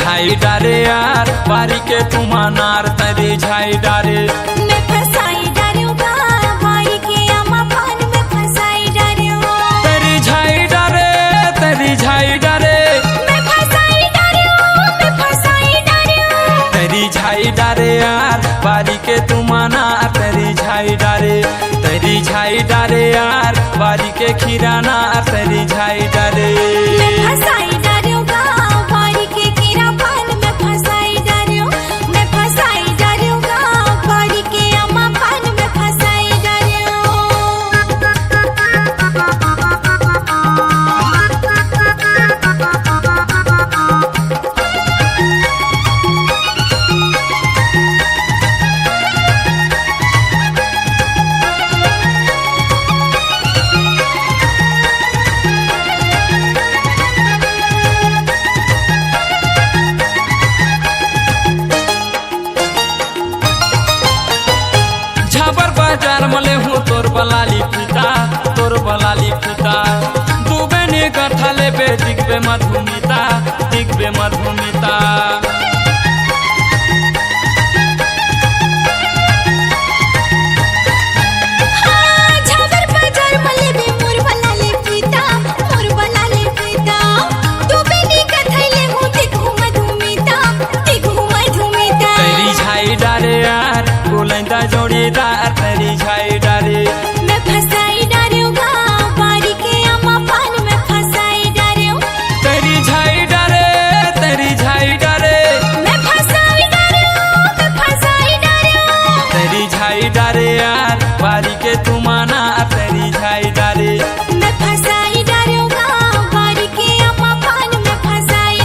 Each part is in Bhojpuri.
झाई डारे यार बारी के तुमानार तेरी झाई डारे मैं फसाई डारूंगा बारी के अम्मा पान में फसाई डारूं तेरी झाई डारे तेरी झाई डारे मैं फसाई डारूं तेरी झाई डारे यार बारी के तुमानार तेरी झाई डारे तेरी झाई डारे यार बारी के खीराना तेरी झाई डारे मैं फसाई डारूंगा बारी के कीरा पान में फसाई डारूं मैं फसाई डारूंगा बारी के अम्मा पान में फसाई झाबर बाजार मले हूँ तोर बलाली पिता दुबे ने कथा ले बे दिखबे मधुमिता झाबर बाजार मले बे मोर बलाले पिता तू बेनी कथैले हूँ दिखू मधुमिता तेरी झाई डारे यार गोलैंदा जोड़ीदार तेरी झाई डारे मैं फसाई डारूंगा बारी के अम्मा पान में फसाई डारूं तेरी झाई डारे मैं फसाई डारूं तेरी झाई डारे यार बारी के तुमाना तेरी झाई डारे मैं फसाई डारूंगा बारी के अम्मा पान में फसाई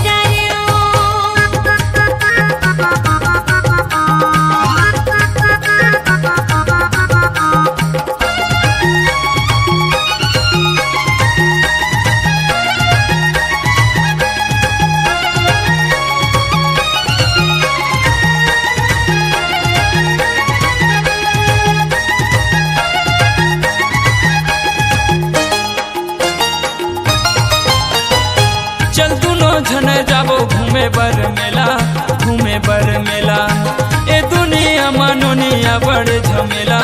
चल दुनो झने जाबो घूमे बर मेला ए दुनिया मानोनिया बड़े झमेला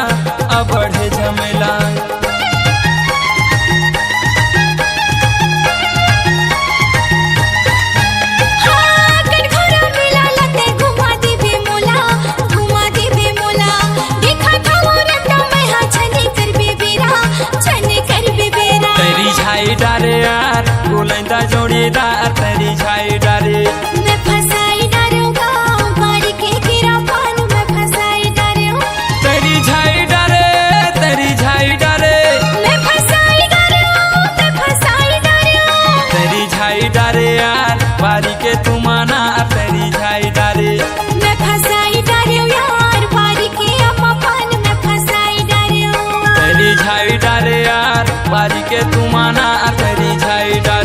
कटघरा मेला लते घुमा दी बे मोला देखा था रंडा मैं हाँ छने कर बेबेरा तेरी झाई डारे यार गोलैंदा जोड़ीदार तेरी झाई डारे मैं फसाई डारूंगा बारी के कीरा पान में फसाई डारूं तेरी झाई डारे मैं फसाई डारूं तेरी झाई डारे यार बारी के तुमाना तेरी झाई डारे मैं फसाई डारूं यार बारी के अम्मा पान में फसाई डारूं तेरी झाई डारे यार बारी के तुमाना तेरी झाई डारे